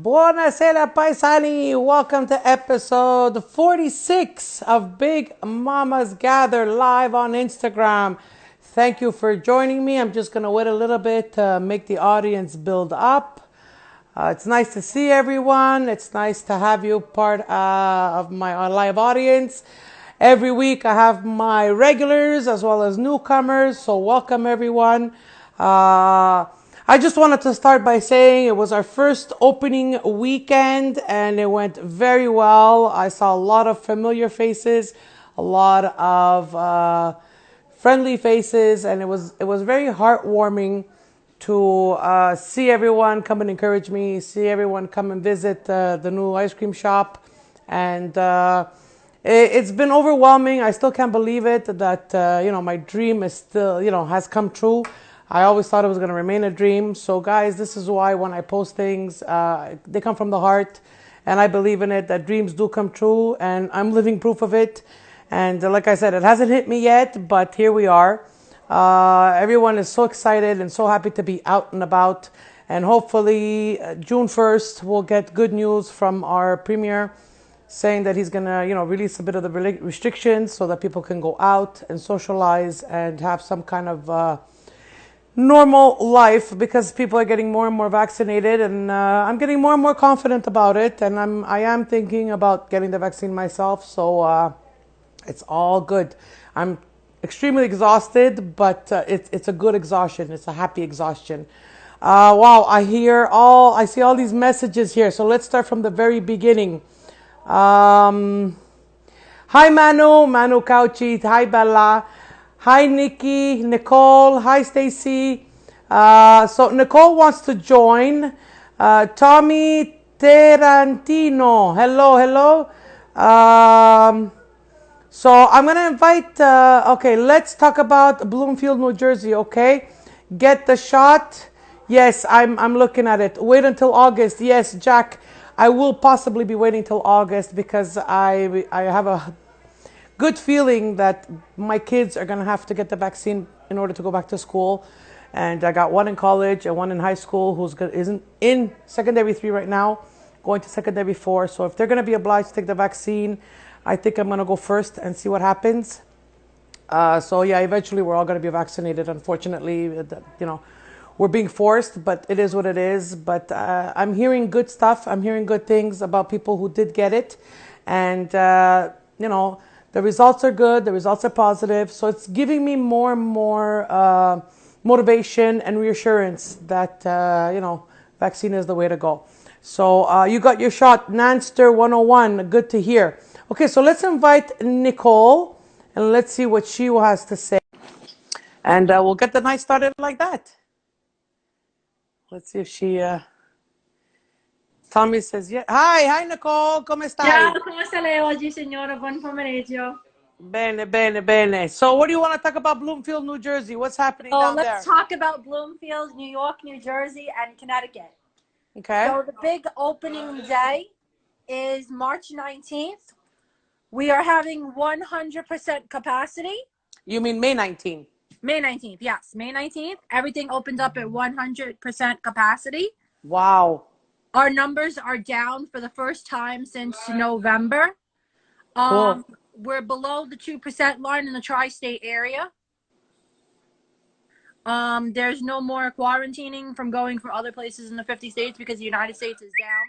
Buonasera paisani, welcome to episode 46 of Big Mamas Gather live on Instagram. Thank you for joining me. I'm just going to wait a little bit to make the audience build up. It's nice to see everyone. It's nice to have you part of my live audience. Every week I have my regulars as well as newcomers, so welcome everyone. I just wanted to start by saying it was our first opening weekend and it went very well. I saw a lot of familiar faces, a lot of friendly faces, and it was very heartwarming to see everyone come and encourage me, see everyone come and visit the new ice cream shop. And it's been overwhelming. I still can't believe it that, my dream is still, has come true. I always thought it was going to remain a dream. So guys, this is why when I post things, they come from the heart and I believe in it, that dreams do come true, and I'm living proof of it. And like I said, it hasn't hit me yet, but here we are. Everyone is so excited and so happy to be out and about. And hopefully June 1st, we'll get good news from our premier saying that he's going to, release a bit of the restrictions so that people can go out and socialize and have some kind of normal life, because people are getting more and more vaccinated, and I'm getting more and more confident about it, and I am thinking about getting the vaccine myself, so it's all good. I'm extremely exhausted, but it's a good exhaustion. It's a happy exhaustion. Wow, I see all these messages here, so let's start from the very beginning. Hi Manu Cauchi, hi Bella. Hi, Nikki, Nicole. Hi, Stacy. So Nicole wants to join. Tommy Tarantino. Hello. So I'm going to invite, okay, let's talk about Bloomfield, New Jersey, okay? Get the shot. Yes, I'm looking at it. Wait until August. Yes, Jack, I will possibly be waiting till August because I have a good feeling that my kids are going to have to get the vaccine in order to go back to school. And I got one in college and one in high school who's isn't in secondary 3 right now, going to secondary 4. So if they're going to be obliged to take the vaccine, I think I'm going to go first and see what happens. So yeah, eventually we're all going to be vaccinated. Unfortunately, we're being forced, but it is what it is. But I'm hearing good stuff. I'm hearing good things about people who did get it. And, the results are good. The results are positive. So it's giving me more and more motivation and reassurance that, vaccine is the way to go. So you got your shot, Nanster 101. Good to hear. Okay, so let's invite Nicole and let's see what she has to say. And we'll get the night started like that. Let's see if she... Tommy says, yeah. Hi Nicole, come stai? Ciao, come sta lei oggi, signora? Buon pomeriggio. Bene. So what do you want to talk about Bloomfield, New Jersey? What's happening down there? Let's talk about Bloomfield, New York, New Jersey, and Connecticut. Okay. So the big opening day is March 19th. We are having 100% capacity. You mean May 19th? May 19th, yes. May 19th. Everything opens up at 100% capacity. Wow. Our numbers are down for the first time since November. Cool. We're below the 2% line in the tri-state area. There's no more quarantining from going for other places in the 50 states because the United States is down.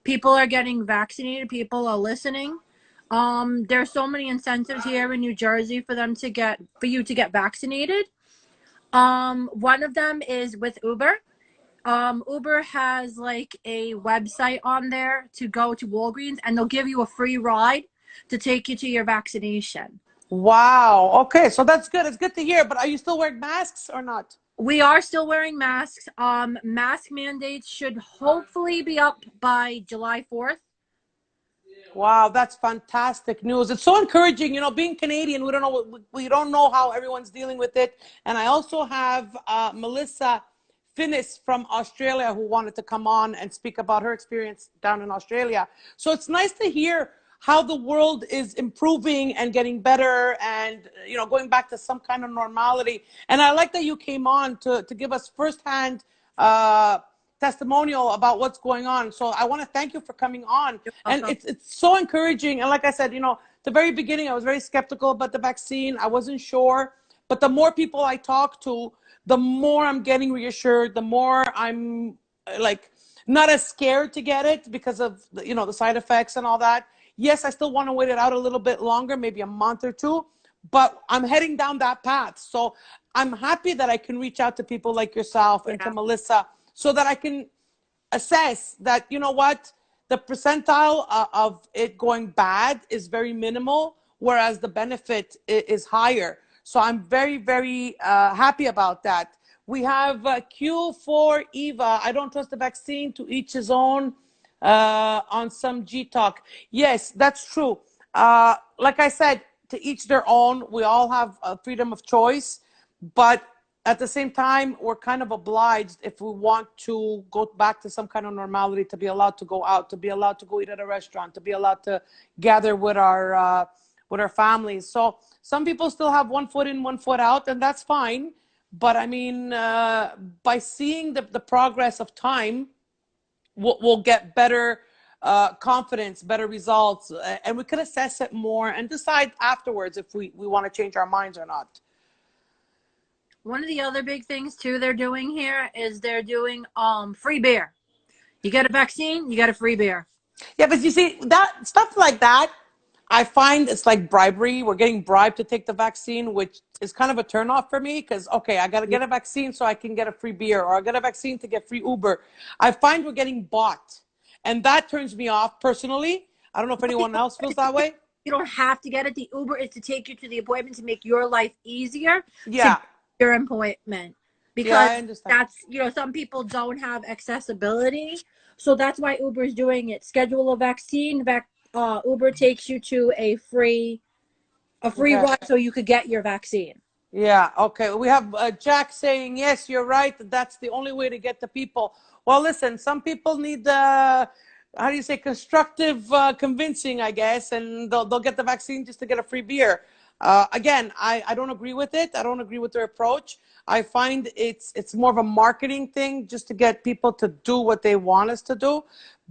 People are getting vaccinated. People are listening. There's so many incentives here in New Jersey for you to get vaccinated. One of them is with Uber. Uber has like a website on there to go to Walgreens, and they'll give you a free ride to take you to your vaccination. Wow. Okay, so that's good. It's good to hear. But are you still wearing masks or not? We are still wearing masks. Mask mandates should hopefully be up by July 4th. Wow, that's fantastic news. It's so encouraging. Being Canadian, we don't know how everyone's dealing with it. And I also have Melissa Finnis from Australia who wanted to come on and speak about her experience down in Australia. So it's nice to hear how the world is improving and getting better and, going back to some kind of normality. And I like that you came on to give us firsthand testimonial about what's going on. So I want to thank you for coming on. You're And welcome. it's so encouraging. And like I said, the very beginning, I was very skeptical about the vaccine. I wasn't sure. But the more people I talk to, the more I'm getting reassured, the more I'm like not as scared to get it because of the side effects and all that. Yes, I still want to wait it out a little bit longer, maybe a month or two, but I'm heading down that path. So I'm happy that I can reach out to people like yourself and to Yeah. Melissa so that I can assess that, what, the percentile of it going bad is very minimal, whereas the benefit is higher. So I'm very, very happy about that. We have Q4 Eva. I don't trust the vaccine, to each his own, on some G Talk. Yes, that's true. Like I said, to each their own. We all have freedom of choice, but at the same time, we're kind of obliged, if we want to go back to some kind of normality, to be allowed to go out, to be allowed to go eat at a restaurant, to be allowed to gather with our families. So some people still have one foot in, one foot out, and that's fine. But I mean, by seeing the progress of time, we'll get better confidence, better results, and we can assess it more and decide afterwards if we want to change our minds or not. One of the other big things too they're doing here is they're doing free beer. You get a vaccine, you get a free beer. Yeah, but you see, that stuff like that, I find it's like bribery. We're getting bribed to take the vaccine, which is kind of a turnoff for me because, okay, I got to Yeah. get a vaccine so I can get a free beer, or I get a vaccine to get free Uber. I find we're getting bought. And that turns me off personally. I don't know if anyone else feels that way. You don't have to get it. The Uber is to take you to the appointment to make your life easier to Yeah. get your appointment. Yeah, Because I understand. that's, some people don't have accessibility. So that's why Uber is doing it. Schedule a vaccine. Uber takes you to a free Okay. ride so you could get your vaccine. Yeah, okay. We have Jack saying, yes, you're right. That's the only way to get the people. Well, listen, some people need, how do you say, constructive convincing, I guess, and they'll get the vaccine just to get a free beer. Again, I don't agree with it. I don't agree with their approach. I find it's more of a marketing thing just to get people to do what they want us to do.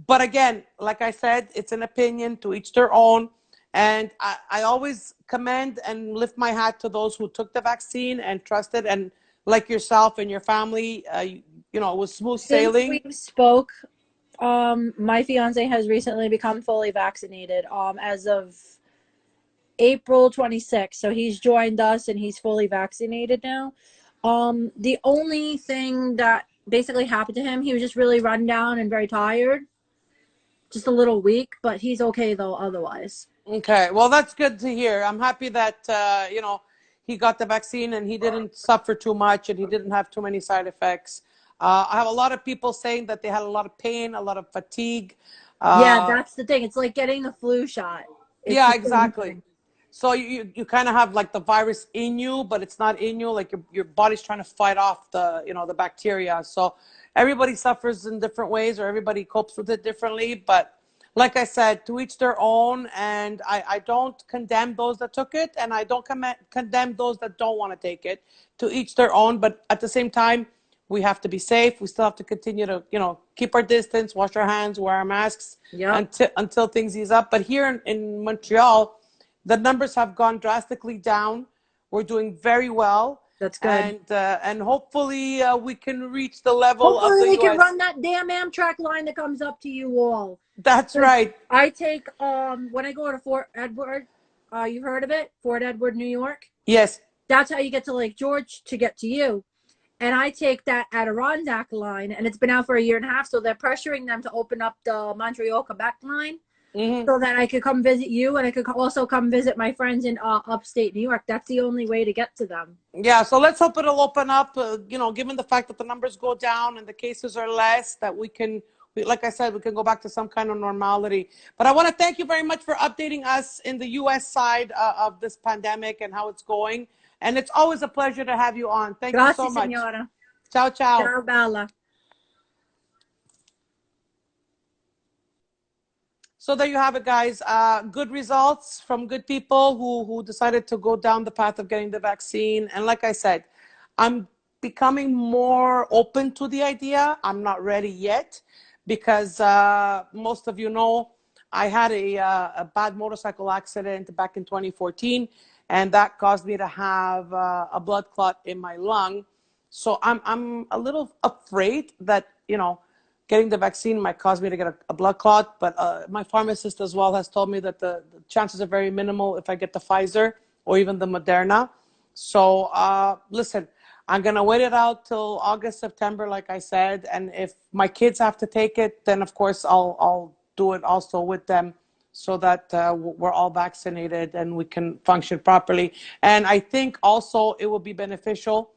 But again, like I said, it's an opinion, to each their own. And I always commend and lift my hat to those who took the vaccine and trusted, and like yourself and your family, it was smooth Since sailing. we spoke, my fiance has recently become fully vaccinated. As of April 26th. So he's joined us and he's fully vaccinated now. The only thing that basically happened to him, he was just really run down and very tired, just a little weak, but he's okay though otherwise. Okay, well, that's good to hear. I'm happy that he got the vaccine and he didn't suffer too much and he didn't have too many side effects. I have a lot of people saying that they had a lot of pain, a lot of fatigue. Yeah, Uh, that's the thing. It's like getting the flu shot. It's Yeah, the same exactly. thing. So you kind of have like the virus in you, but it's not in you. Like your body's trying to fight off the bacteria. So everybody suffers in different ways, or everybody copes with it differently. But like I said, to each their own. And I don't condemn those that took it, and I don't condemn those that don't want to take it. To each their own. But at the same time, we have to be safe. We still have to continue to keep our distance, wash our hands, wear our masks Yep. until things ease up. But here in Montreal, the numbers have gone drastically down. We're doing very well, That's good. and hopefully we can reach the level of Hopefully the they can U.S. run that damn Amtrak line that comes up to you all. That's 'Cause right. I take when I go to Fort Edward, you heard of it? Fort Edward, New York. Yes. That's how you get to Lake George to get to you. And I take that Adirondack line, and it's been out for a year and a half. So they're pressuring them to open up the Montreal Quebec line Hmm. so that I could come visit you, and I could also come visit my friends in upstate New York. That's the only way to get to them. Yeah. So let's hope it'll open up. Given the fact that the numbers go down and the cases are less, that like I said, we can go back to some kind of normality. But I want to thank you very much for updating us in the U.S. side of this pandemic and how it's going. And it's always a pleasure to have you on. Thank you so Grazie, much. signora. Ciao, ciao. Ciao, bella. So there you have it, guys. Good results from good people who decided to go down the path of getting the vaccine. And like I said, I'm becoming more open to the idea. I'm not ready yet because most of you know I had a bad motorcycle accident back in 2014, and that caused me to have a blood clot in my lung. So I'm a little afraid that, getting the vaccine might cause me to get a blood clot. But my pharmacist as well has told me that the chances are very minimal if I get the Pfizer or even the Moderna. So listen, I'm gonna wait it out till August, September, like I said. And if my kids have to take it, then of course I'll do it also with them, so that we're all vaccinated and we can function properly. And I think also it will be beneficial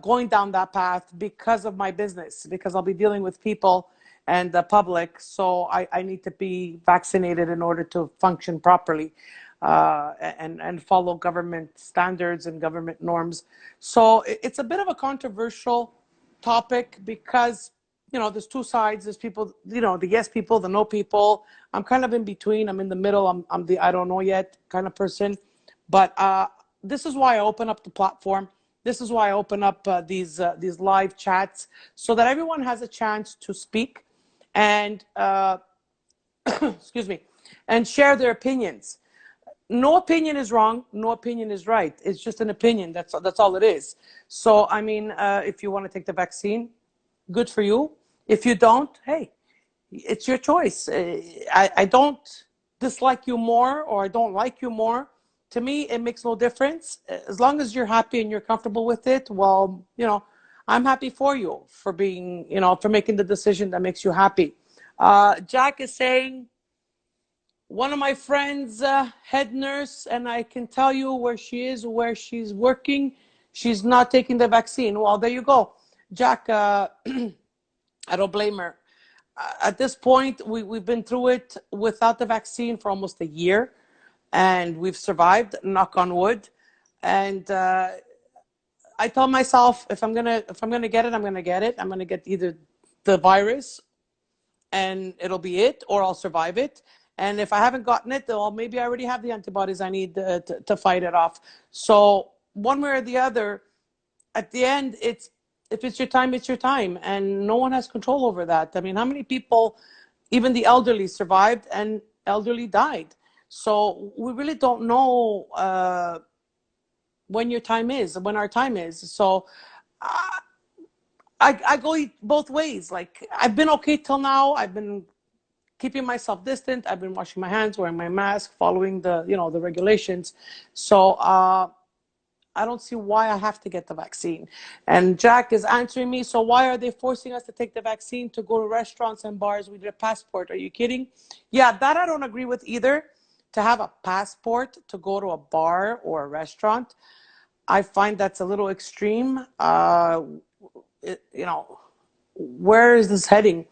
going down that path because of my business, because I'll be dealing with people and the public. So I need to be vaccinated in order to function properly and follow government standards and government norms. So it's a bit of a controversial topic because, there's two sides. There's people, the yes people, the no people. I'm kind of in between. I'm in the middle. I'm the I don't know yet kind of person. But this is why I open up the platform. This is why I open up these live chats, so that everyone has a chance to speak and excuse me, and share their opinions. No opinion is wrong. No opinion is right. It's just an opinion. That's all it is. So I mean, if you want to take the vaccine, good for you. If you don't, hey, it's your choice. I don't dislike you more or I don't like you more. To me, it makes no difference. As long as you're happy and you're comfortable with it, well, I'm happy for you for being, for making the decision that makes you happy. Jack is saying, one of my friends, head nurse, and I can tell you where she is, where she's working. She's not taking the vaccine. Well, there you go. Jack, I don't blame her. At this point, we've been through it without the vaccine for almost a year, and we've survived, knock on wood. And I tell myself, if I'm gonna get it, I'm gonna get it. I'm gonna get either the virus and it'll be it, or I'll survive it. And if I haven't gotten it, well, maybe I already have the antibodies I need to fight it off. So one way or the other, at the end, if it's your time, it's your time, and no one has control over that. I mean, how many people, even the elderly, survived and elderly died? So we really don't know when when our time is. So I go both ways. Like, I've been okay till now. I've been keeping myself distant. I've been washing my hands, wearing my mask, following the regulations. So I don't see why I have to get the vaccine. And Jack is answering me, so why are they forcing us to take the vaccine to go to restaurants and bars with a passport? Are you kidding? Yeah, that I don't agree with either. To have a passport to go to a bar or a restaurant, I find that's a little extreme. It, you know, where is this heading?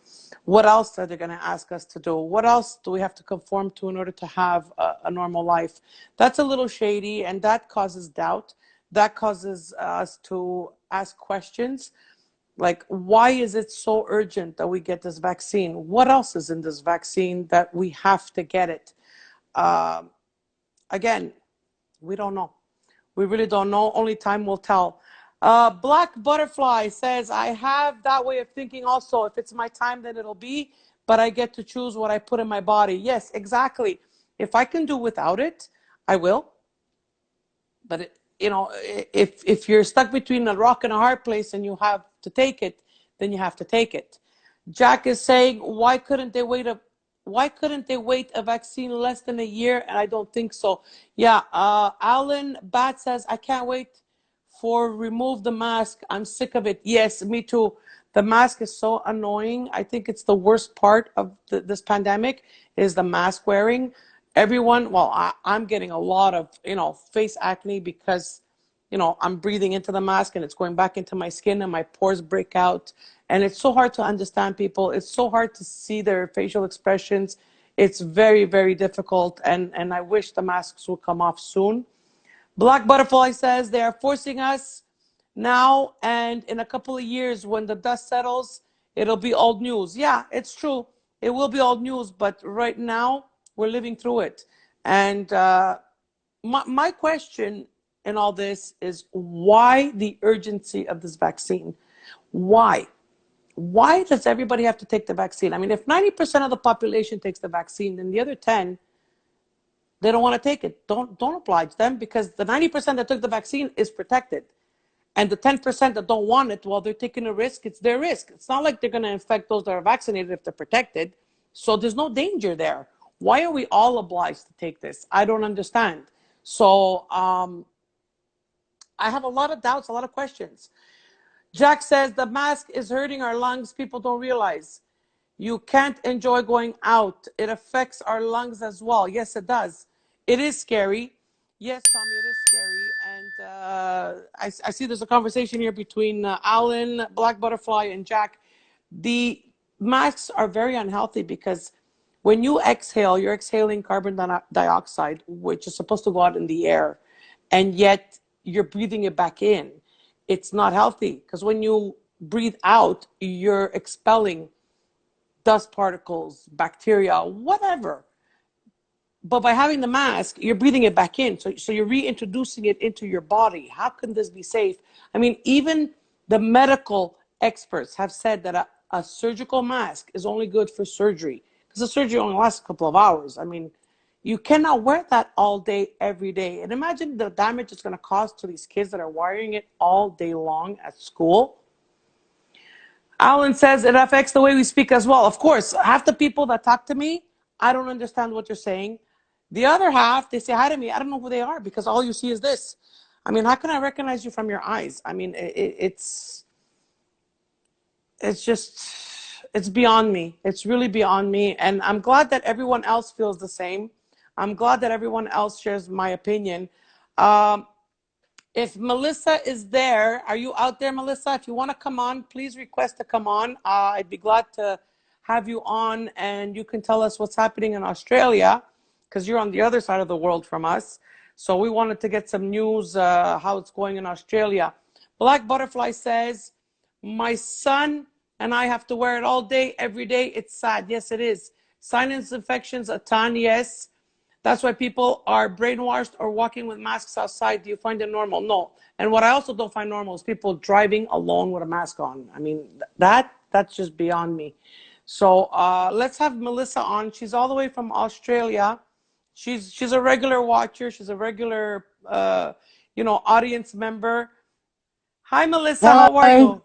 What else are they going to ask us to do? What else do we have to conform to in order to have a normal life? That's a little shady, and that causes doubt. That causes us to ask questions like, why is it so urgent that we get this vaccine? What else is in this vaccine that we have to get it? Um, Again, we don't know. We really don't know. Only time will tell. Black Butterfly says, I have that way of thinking also. If it's my time, then it'll be, but I get to choose what I put in my body. Yes, exactly. If I can do without it, I will. But, if you're stuck between a rock and a hard place and you have to take it, then you have to take it. Jack is saying, why couldn't they wait a vaccine less than a year? And I don't think so. Yeah, Alan Bat says, I can't wait for remove the mask. I'm sick of it. Yes, me too. The mask is so annoying. I think it's the worst part of this pandemic is the mask wearing. Everyone, well, I'm getting a lot of, face acne because, I'm breathing into the mask and it's going back into my skin and my pores break out. And it's so hard to understand people. It's so hard to see their facial expressions. It's very, very difficult. And I wish the masks would come off soon. Black Butterfly says they are forcing us now, and in a couple of years, when the dust settles, it'll be old news. Yeah, it's true. It will be old news, but right now, we're living through it. And my question in all this is why the urgency of this vaccine? Why? Why does everybody have to take the vaccine? I mean, if 90% of the population takes the vaccine, then the other 10, they don't want to take it. Don't oblige them, because the 90% that took the vaccine is protected. And the 10% that don't want it, well, they're taking a risk. It's their risk. It's not like they're going to infect those that are vaccinated if they're protected. So there's no danger there. Why are we all obliged to take this? I don't understand. So I have a lot of doubts, a lot of questions. Jack says the mask is hurting our lungs. People don't realize. You can't enjoy going out. It affects our lungs as well. Yes, it does. It is scary. Yes, Tommy, it is scary. And I see there's a conversation here between Alan, Black Butterfly, and Jack. The masks are very unhealthy because when you exhale, you're exhaling carbon dioxide, which is supposed to go out in the air, and yet you're breathing it back in. It's not healthy because when you breathe out, you're expelling dust particles, bacteria, whatever. But by having the mask, you're breathing it back in. So you're reintroducing it into your body. How can this be safe? I mean, even the medical experts have said that a surgical mask is only good for surgery because the surgery only lasts a couple of hours. I mean, you cannot wear that all day, every day. And imagine the damage it's going to cause to these kids that are wearing it all day long at school. Alan says it affects the way we speak as well. Of course, half the people that talk to me, I don't understand what you're saying. The other half, they say hi to me. I don't know who they are because all you see is this. I mean, how can I recognize you from your eyes? I mean, it's just, it's beyond me. It's really beyond me. And I'm glad that everyone else feels the same. I'm glad that everyone else shares my opinion. If Melissa is there, are you out there, Melissa? If you want to come on, please request to come on. I'd be glad to have you on, and you can tell us what's happening in Australia, because you're on the other side of the world from us. So we wanted to get some news, how it's going in Australia. Black Butterfly says, my son and I have to wear it all day, every day. It's sad. Yes, it is. Sinus infections, a ton, yes. That's why people are brainwashed or walking with masks outside. Do you find it normal? No. And what I also don't find normal is people driving alone with a mask on. I mean, that's just beyond me. So let's have Melissa on. She's all the way from Australia. She's a regular watcher. She's a regular, audience member. Hi, Melissa. How are Hello,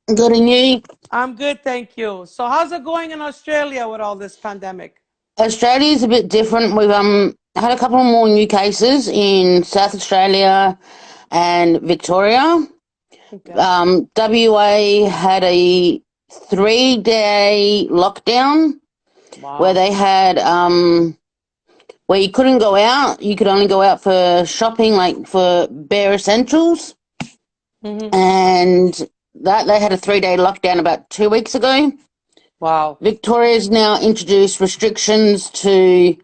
you? good and you? I'm good, thank you. So how's it going in Australia with all this pandemic? Australia's a bit different. We've had a couple more new cases in South Australia and Victoria. Okay. WA had a 3-day lockdown where Wow. they had where you couldn't go out. You could only go out for shopping, like for bare essentials, Mm-hmm. and that they had a 3-day lockdown about 2 weeks ago. Wow. Victoria's now introduced restrictions to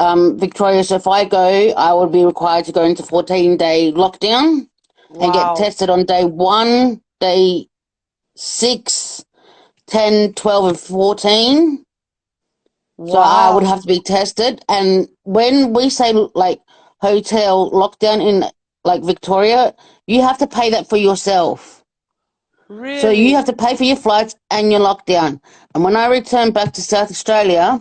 Victoria. So if I go, I would be required to go into 14-day lockdown and get Wow. tested on day 1, day 6, 10, 12, and 14. So I would Wow. have to be tested. And when we say like hotel lockdown in like Victoria, you have to pay that for yourself. So you have Really? to pay for your flights and your lockdown. And when I return back to South Australia,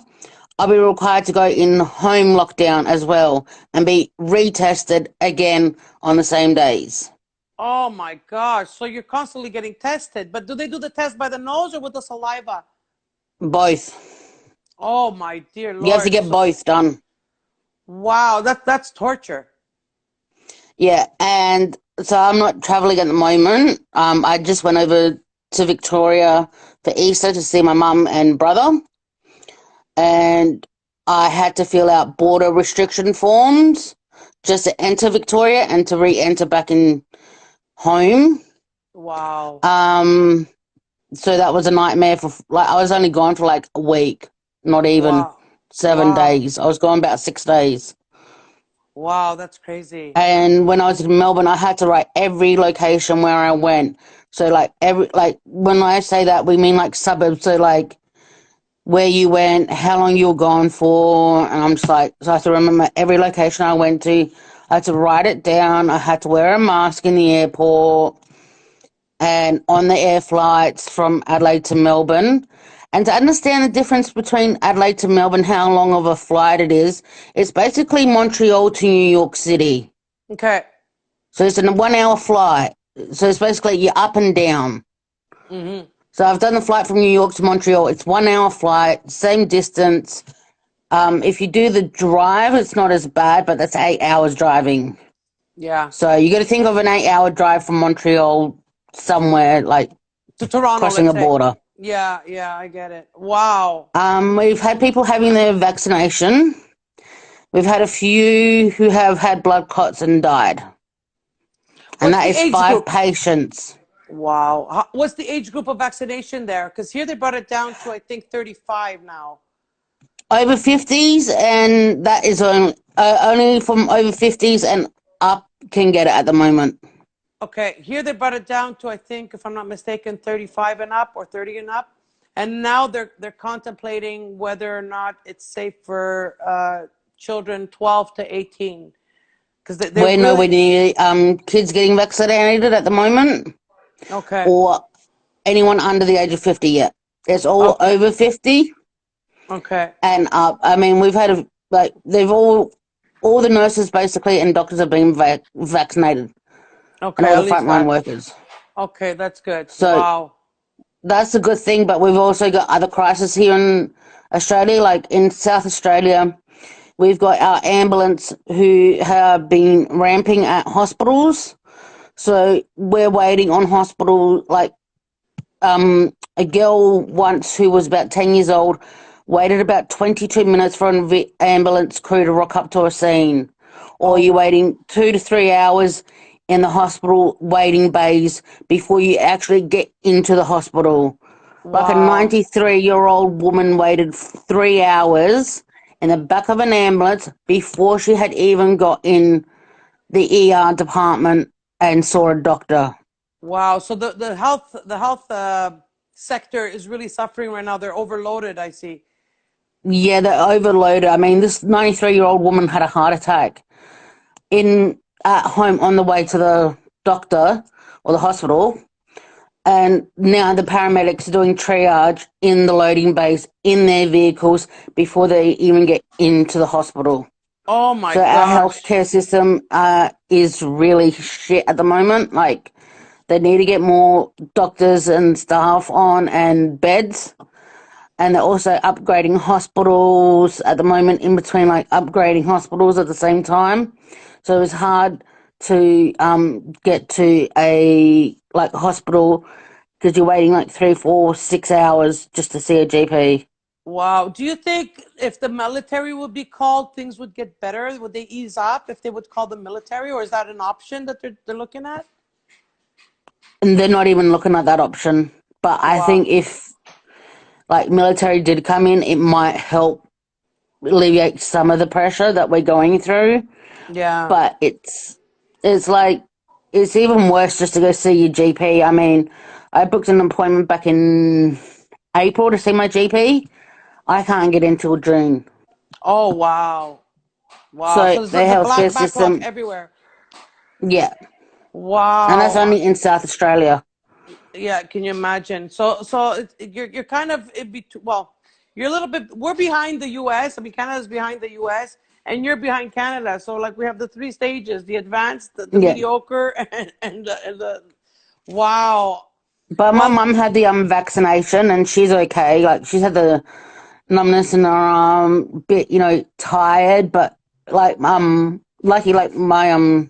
I'll be required to go in home lockdown as well and be retested again on the same days. Oh my gosh. So you're constantly getting tested. But do they do the test by the nose or with the saliva? Both. Oh my dear You have to Lord. get So both done. wow, that's torture. Yeah, and so I'm not traveling at the moment. I just went over to Victoria for Easter to see my mum and brother, and I had to fill out border restriction forms just to enter Victoria and to re-enter back in home. Wow. Um, so that was a nightmare for like I was only gone for like a week, not even Wow. seven Wow. days. I was gone about 6 days. Wow, that's crazy. And when I was in Melbourne, I had to write every location where I went. So like every like when I say that, we mean like suburbs. So like where you went, how long you were gone for, and I'm just like so I have to remember every location I went to. I had to write it down. I had to wear a mask in the airport and on the air flights from Adelaide to Melbourne. And to understand the difference between Adelaide to Melbourne, how long of a flight it is, it's basically Montreal to New York City. Okay. So it's a 1 hour flight. So it's basically you're up and down. Mm-hmm. So I've done the flight from New York to Montreal. It's 1 hour flight, same distance. If you do the drive, it's not as bad, but that's 8 hours driving. Yeah. So you got to think of an 8 hour drive from Montreal somewhere like To Toronto, crossing let's a say. border. Yeah, yeah, I get it. Wow. We've had people having their vaccination. We've had a few who have had blood clots and died. And What's that the is age 5 group? patients. Wow. What's the age group of vaccination there? Because here they brought it down to, I think, 35 now. Over 50s, and that is only from over 50s and up can get it at the moment. Okay, here they brought it down to, I think, if I'm not mistaken, 35 and up or 30 and up. And now they're contemplating whether or not it's safe for children 12 to 18. Because they're We're nowhere really, near kids getting vaccinated at the moment, okay, or anyone under the age of 50 yet. It's all okay, over 50 okay, and up. I mean, we've had they've all the nurses basically and doctors have been vaccinated, and okay, all at the least frontline that. workers. Okay, that's good. So Wow. that's a good thing. But we've also got other crises here in Australia, like in South Australia. We've got our ambulance who have been ramping at hospitals. So we're waiting on hospital, like a girl once who was about 10 years old waited about 22 minutes for an ambulance crew to rock up to a scene. Or Oh, you're wow. waiting 2 to 3 hours in the hospital waiting bays before you actually get into the hospital. Like a Wow. 93-year-old woman waited 3 hours in the back of an ambulance before she had even got in the ER department and saw a doctor. Wow. So the health sector is really suffering right now. They're overloaded, I see. Yeah, they're overloaded. I mean, this 93-year-old woman had a heart attack in at home on the way to the doctor or the hospital, and now the paramedics are doing triage in the loading bays in their vehicles before they even get into the hospital. Oh my So our gosh. healthcare system is really shit at the moment. Like they need to get more doctors and staff on and beds. And they're also upgrading hospitals at the moment, in between like upgrading hospitals at the same time. So it's hard to get to a like hospital because you're waiting like 3, 4, 6 hours just to see a GP. Wow. Do you think if the military would be called, things would get better? Would they ease up if they would call the military, or is that an option that they're looking at? And they're not even looking at that option. But I Wow. think if like military did come in, it might help alleviate some of the pressure that we're going through. Yeah. But it's like it's even worse just to go see your GP. I mean, I booked an appointment back in April to see my GP. I can't get in till June. Oh wow. Wow. So So there's the the healthcare black backlog system, everywhere. yeah, and that's Wow. only in South Australia. Yeah, can you imagine? So you're kind of well, you're a little bit. We're behind the U.S. I mean, Canada's behind the U.S. and you're behind Canada. So like we have the three stages: the advanced, the Yeah, mediocre, and the wow. but my Well, mum had the vaccination and she's okay. Like she's had the numbness in her arm, bit tired, but like lucky like my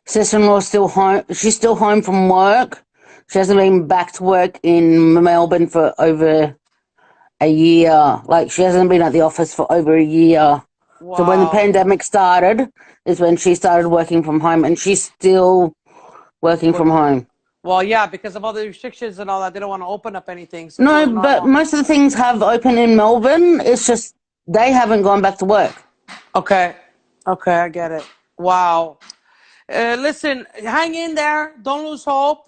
sister-in-law's still home. She's still home from work. She hasn't been back to work in Melbourne for over a year. Like she hasn't been at the office for over a year. So when the wow. pandemic started is when she started working from home, and she's still working from Working. home. Well, yeah, because of all the restrictions and all that, they don't want to open up anything. So it's No, only but normal. most of the things have opened in Melbourne. It's just they haven't gone back to work. Okay. Okay, I get it. Wow. Listen, hang in there. Don't lose hope.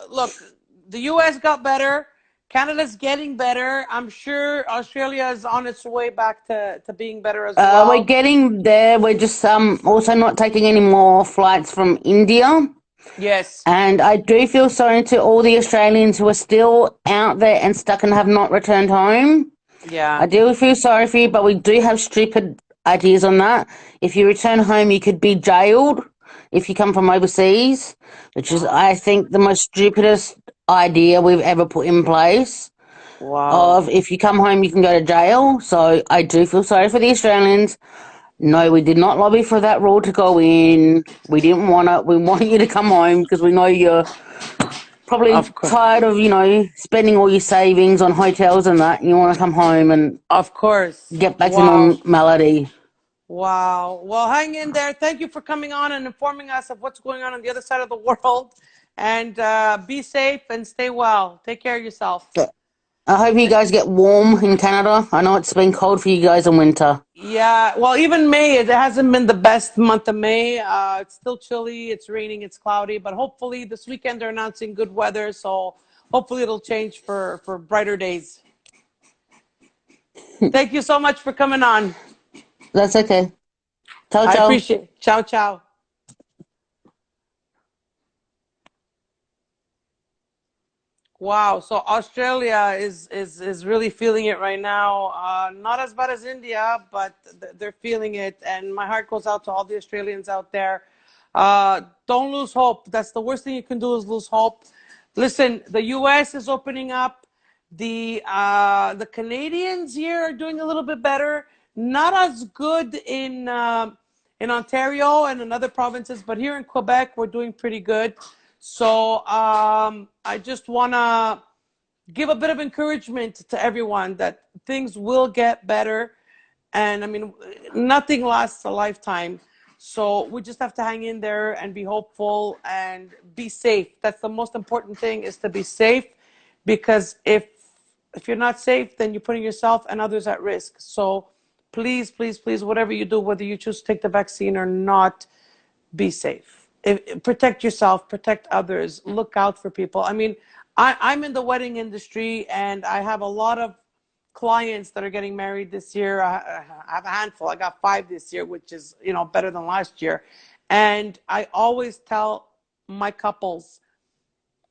Look, the U.S. got better. Canada's getting better. I'm sure Australia is on its way back to being better as We're well. getting there. We're just also not taking any more flights from India. Yes. And I do feel sorry to all the Australians who are still out there and stuck and have not returned home. I Yeah. do feel sorry for you, but we do have stupid ideas on that. If you return home, you could be jailed if you come from overseas, which is, Wow. I think, the most stupidest idea we've ever put in place. Wow. Of if you come home, you can go to jail. So I do feel sorry for the Australians. No, we did not lobby for that rule to go in. We didn't want it. We want you to come home because we know you're probably Of course. tired of, spending all your savings on hotels and that. And you want to come home and Of course. get back to Wow. normality. Wow. Well, hang in there. Thank you for coming on and informing us of what's going on the other side of the world. And be safe and stay well. Take care of yourself. So I hope you guys get warm in Canada. I know it's been cold for you guys in winter. Yeah, well, even May, it hasn't been the best month of May. It's still chilly, it's raining, it's cloudy, but hopefully this weekend they're announcing good weather, so hopefully it'll change for brighter days. Thank you so much for coming on. That's okay. Ciao, I ciao. appreciate it. Ciao, ciao. Wow, so Australia is really feeling it right now. Not as bad as India, but they're feeling it, and my heart goes out to all the Australians out there. Don't lose hope. That's the worst thing you can do is lose hope. Listen, the U.S. is opening up. The Canadians here are doing a little bit better. Not as good in Ontario and in other provinces, but here in Quebec we're doing pretty good. So I just want to give a bit of encouragement to everyone that things will get better. And I mean, nothing lasts a lifetime. So we just have to hang in there and be hopeful and be safe. That's the most important thing, is to be safe, because if you're not safe, then you're putting yourself and others at risk. So please, please, please, whatever you do, whether you choose to take the vaccine or not, be safe. Protect yourself, protect others, look out for people. I mean, I'm in the wedding industry and I have a lot of clients that are getting married this year. I have a handful. I got 5 this year, which is, better than last year. And I always tell my couples,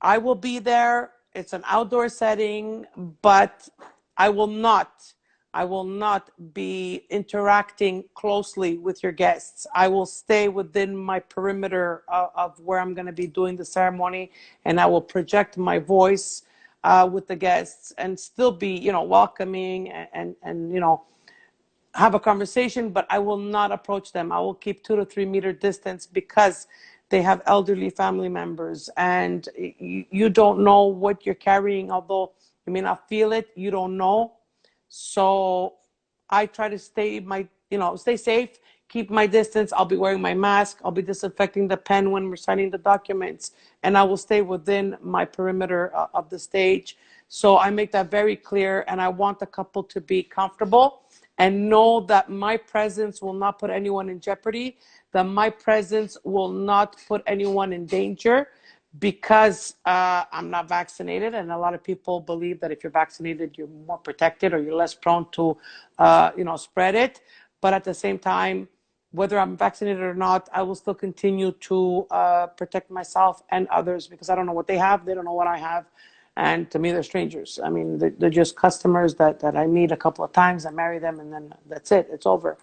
I will be there. It's an outdoor setting, but I will not. I will not be interacting closely with your guests. I will stay within my perimeter of where I'm going to be doing the ceremony, and I will project my voice with the guests and still be, welcoming and have a conversation, but I will not approach them. I will keep 2 to 3 meter distance because they have elderly family members, and you don't know what you're carrying. Although you may not feel it, you don't know. So I try to stay safe, keep my distance. I'll be wearing my mask. I'll be disinfecting the pen when we're signing the documents, and I will stay within my perimeter of the stage. So I make that very clear, and I want the couple to be comfortable and know that my presence will not put anyone in jeopardy, that my presence will not put anyone in danger, because I'm not vaccinated, and a lot of people believe that if you're vaccinated, you're more protected or you're less prone to, spread it. But at the same time, whether I'm vaccinated or not, I will still continue to protect myself and others, because I don't know what they have, they don't know what I have, and to me, they're strangers. I mean, they're just customers that I meet a couple of times, I marry them, and then that's it, it's over.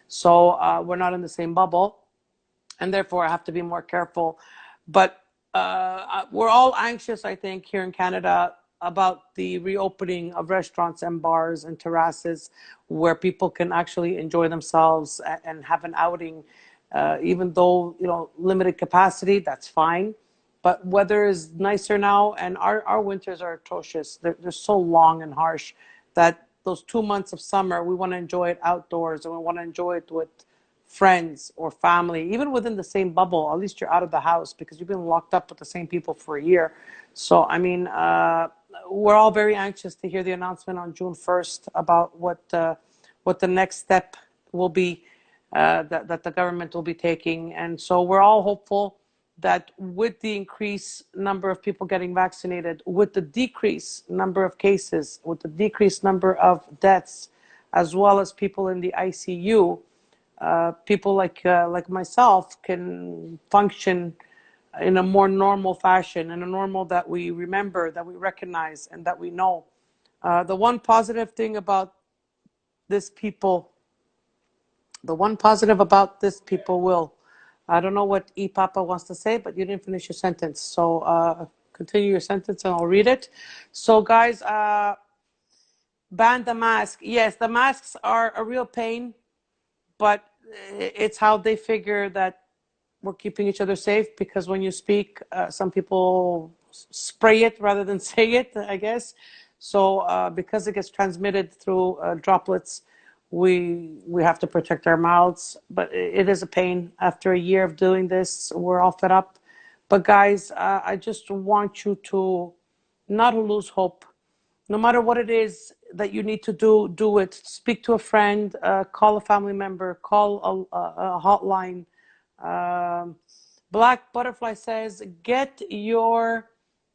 So we're not in the same bubble, and therefore I have to be more careful. But we're all anxious, I think, here in Canada about the reopening of restaurants and bars and terraces where people can actually enjoy themselves and have an outing, even though, limited capacity, that's fine. But weather is nicer now, and our winters are atrocious. They're so long and harsh that those 2 months of summer, we want to enjoy it outdoors, and we want to enjoy it with friends or family, even within the same bubble. At least you're out of the house, because you've been locked up with the same people for a year. So, I mean, we're all very anxious to hear the announcement on June 1st about what the next step will be, that the government will be taking. And so we're all hopeful that with the increased number of people getting vaccinated, with the decreased number of cases, with the decreased number of deaths, as well as people in the ICU, people like myself can function in a more normal fashion, in a normal that we remember, that we recognize, and that we know. The one positive thing about this people, the one positive about this people, Will, I don't know what E Papa wants to say, but you didn't finish your sentence. So continue your sentence and I'll read it. So guys, ban the mask. Yes, the masks are a real pain, but it's how they figure that we're keeping each other safe, because when you speak, some people spray it rather than say it, I guess. So because it gets transmitted through droplets, we have to protect our mouths. But it is a pain. After a year of doing this, we're all fed up. But guys, I just want you to not lose hope. No matter what it is that you need to do, do it. Speak to a friend, call a family member, call a hotline. Black Butterfly says, get your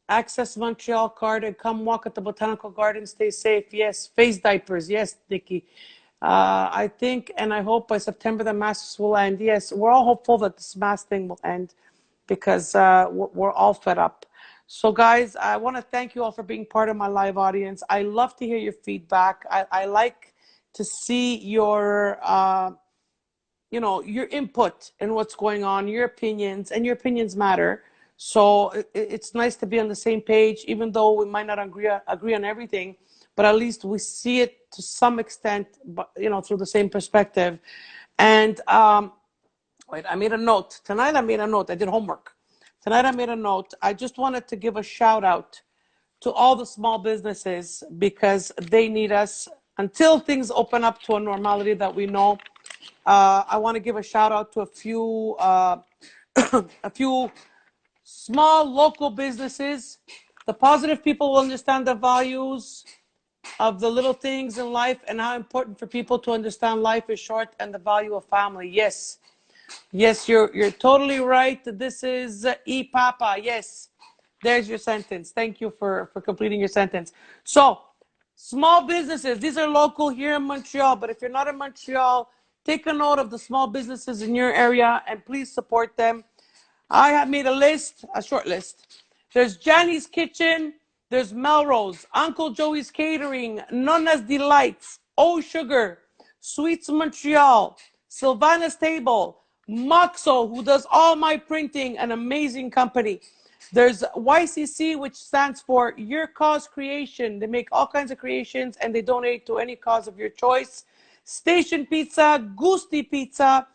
Access Montreal card and come walk at the Botanical Garden. Stay safe. Yes. Face diapers. Yes, Nikki. I think and I hope by September the masks will end. Yes, we're all hopeful that this mask thing will end, because we're all fed up. So guys, I want to thank you all for being part of my live audience. I love to hear your feedback. I like to see your your input in what's going on, your opinions, and your opinions matter. So it's nice to be on the same page, even though we might not agree on everything, but at least we see it to some extent, but through the same perspective. And wait, I made a note tonight. I made a note. I did homework tonight. I made a note. I just wanted to give a shout out to all the small businesses, because they need us until things open up to a normality that we know. I want to give a shout out to a few a few small local businesses. The positive people will understand the values of the little things in life, and how important for people to understand life is short and the value of family. Yes, yes, you're totally right. This is E Papa. Yes, there's your sentence. Thank you for completing your sentence. So, small businesses, these are local here in Montreal, but if you're not in Montreal, take a note of the small businesses in your area and please support them. I have made a list, a short list. There's Johnny's Kitchen, there's Melrose, Uncle Joey's Catering, Nonna's Delights, Oh Sugar, Sweets Montreal, Sylvana's Table, Moxo, who does all my printing, an amazing company. There's YCC, which stands for Your Cause Creation. They make all kinds of creations and they donate to any cause of your choice. Station Pizza, Gusti Pizza,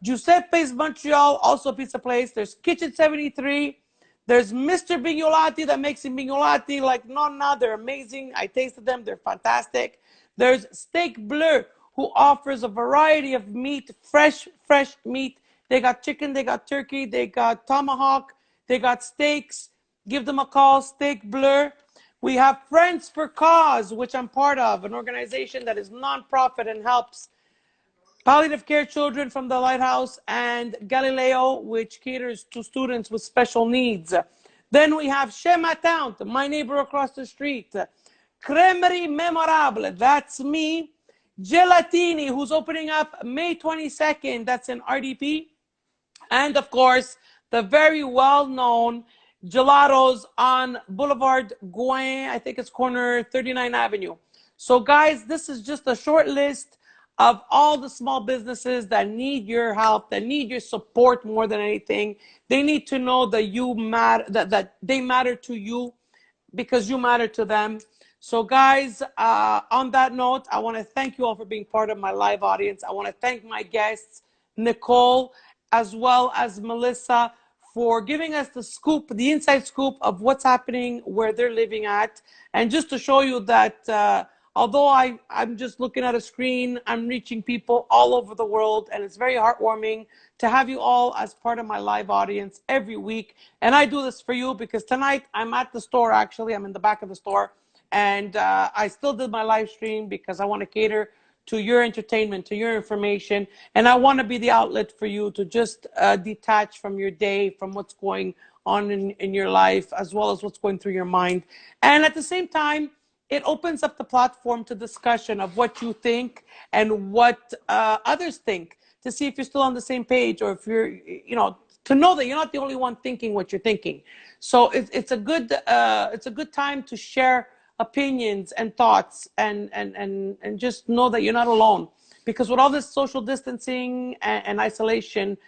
Giuseppe's Montreal, also a pizza place. There's Kitchen 73. There's Mr. Bignolati that makes Bignolati like nonna. They're amazing. I tasted them. They're fantastic. There's Steak Bleu, who offers a variety of meat, fresh meat. They got chicken, they got turkey, they got tomahawk, they got steaks. Give them a call, Steak Bleu. We have Friends for Cause, which I'm part of, an organization that is nonprofit and helps palliative care children from the Lighthouse, and Galileo, which caters to students with special needs. Then we have Chez Ma Tante, my neighbor across the street. Cremerie Memorable, that's me. Gelatini, who's opening up May 22nd, that's in RDP. And of course, the very well-known gelatos on Boulevard Gouin, I think it's corner 39th Avenue. So guys, this is just a short list of all the small businesses that need your help, that need your support more than anything. They need to know that you matter, that they matter to you because you matter to them. So guys, on that note, I want to thank you all for being part of my live audience. I want to thank my guests, Nicole, as well as Melissa, for giving us the scoop, the inside scoop of what's happening where they're living at. And just to show you that although I'm just looking at a screen, I'm reaching people all over the world, and it's very heartwarming to have you all as part of my live audience every week. And I do this for you because tonight I'm at the store, actually. I'm in the back of the store, and I still did my live stream because I want to cater to your entertainment, to your information. And I want to be the outlet for you to just detach from your day, from what's going on in your life, as well as what's going through your mind. And at the same time, it opens up the platform to discussion of what you think and what others think, to see if you're still on the same page, or if you're, to know that you're not the only one thinking what you're thinking. So it's a good time to share opinions and thoughts, and just know that you're not alone. Because with all this social distancing and isolation,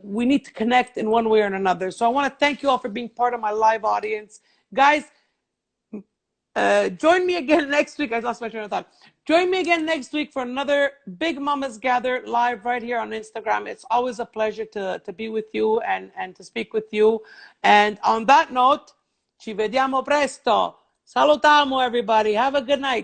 we need to connect in one way or another. So I want to thank you all for being part of my live audience. Guys, join me again next week. I lost my train of thought. Join me again next week for another Big Mamas Gather live right here on Instagram. It's always a pleasure to be with you and to speak with you. And on that note, ci vediamo presto. Salutamu, everybody. Have a good night.